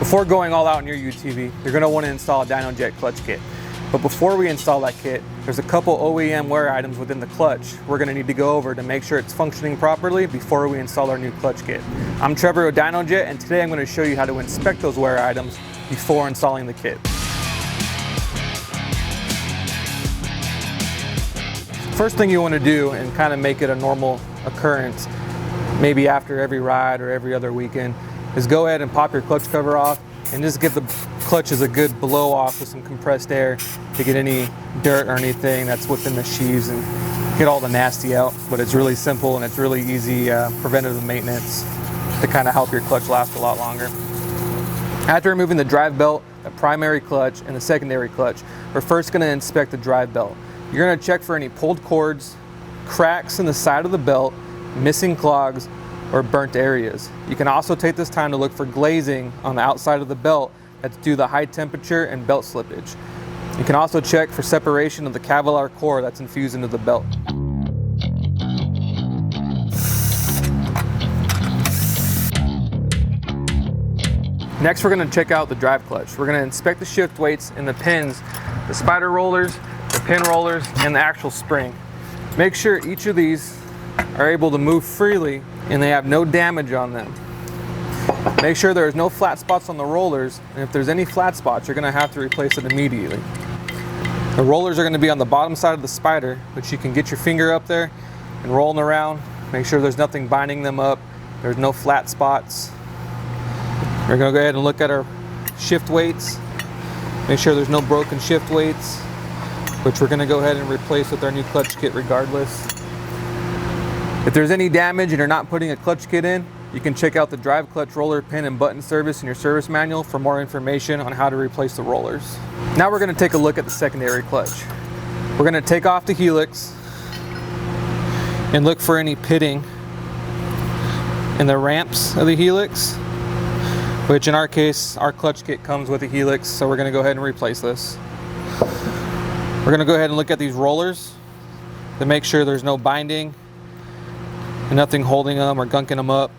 Before going all out on your UTV, you're going to want to install a Dynojet clutch kit. But before we install that kit, there's a couple OEM wear items within the clutch we're going to need to go over to make sure it's functioning properly before we install our new clutch kit. I'm Trevor with Dynojet, and today I'm going to show you how to inspect those wear items before installing the kit. First thing you want to do, and kind of make it a normal occurrence, maybe after every ride or every other weekend, is go ahead and pop your clutch cover off and just give the clutches a good blow off with some compressed air to get any dirt or anything that's within the sheaves and get all the nasty out. But it's really simple and it's really easy preventative maintenance to kind of help your clutch last a lot longer. After removing the drive belt, the primary clutch, and the secondary clutch, we're first going to inspect the drive belt. You're going to check for any pulled cords, cracks in the side of the belt, missing clogs, or burnt areas. You can also take this time to look for glazing on the outside of the belt that's due to high temperature and belt slippage. You can also check for separation of the Kevlar core that's infused into the belt. Next, we're going to check out the drive clutch. We're going to inspect the shift weights and the pins, the spider rollers, the pin rollers, and the actual spring. Make sure each of these are able to move freely and they have no damage on them. Make sure there's no flat spots on the rollers, and if there's any flat spots, you're going to have to replace it immediately. The rollers are going to be on the bottom side of the spider, which you can get your finger up there and rolling around. Make sure there's nothing binding them up. There's no flat spots. We're going to go ahead and look at our shift weights. Make sure there's no broken shift weights, which we're going to go ahead and replace with our new clutch kit regardless. If there's any damage and you're not putting a clutch kit in, you can check out the drive clutch roller pin and button service in your service manual for more information on how to replace the rollers. Now we're going to take a look at the secondary clutch. We're going to take off the helix and look for any pitting in the ramps of the helix, which in our case, our clutch kit comes with a helix, so we're going to go ahead and replace this. We're going to go ahead and look at these rollers to make sure there's no binding and nothing holding them or gunking them up.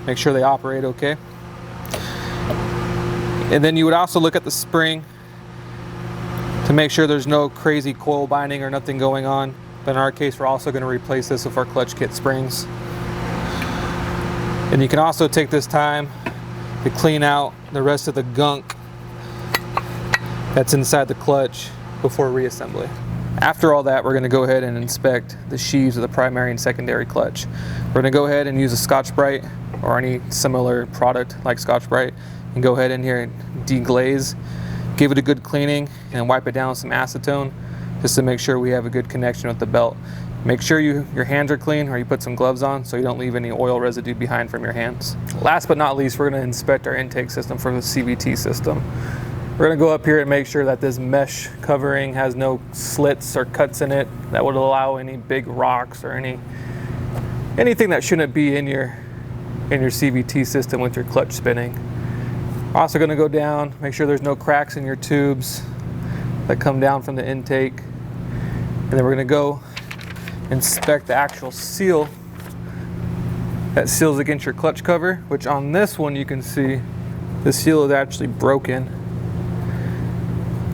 Make sure they operate okay. And then you would also look at the spring to make sure there's no crazy coil binding or nothing going on. But in our case, we're also going to replace this with our clutch kit springs. And you can also take this time to clean out the rest of the gunk that's inside the clutch before reassembly. After all that, we're going to go ahead and inspect the sheaves of the primary and secondary clutch. We're going to go ahead and use a Scotch-Brite or any similar product like Scotch-Brite and go ahead in here and deglaze, give it a good cleaning, and wipe it down with some acetone just to make sure we have a good connection with the belt. Make sure your hands are clean or you put some gloves on so you don't leave any oil residue behind from your hands. Last but not least, we're going to inspect our intake system for the CVT system. We're going to go up here and make sure that this mesh covering has no slits or cuts in it that would allow any big rocks or anything that shouldn't be in your CVT system with your clutch spinning. We're also going to go down, make sure there's no cracks in your tubes that come down from the intake. And then we're going to go inspect the actual seal that seals against your clutch cover, which on this one you can see the seal is actually broken.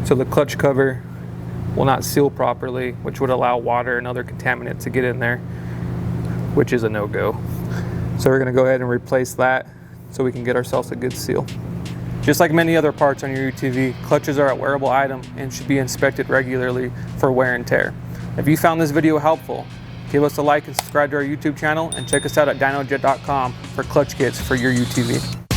So the clutch cover will not seal properly, which would allow water and other contaminants to get in there, which is a no-go. So we're going to go ahead and replace that so we can get ourselves a good seal. Just like many other parts on your UTV, clutches are a wearable item and should be inspected regularly for wear and tear. If you found this video helpful, give us a like and subscribe to our YouTube channel, and check us out at dynojet.com for clutch kits for your UTV.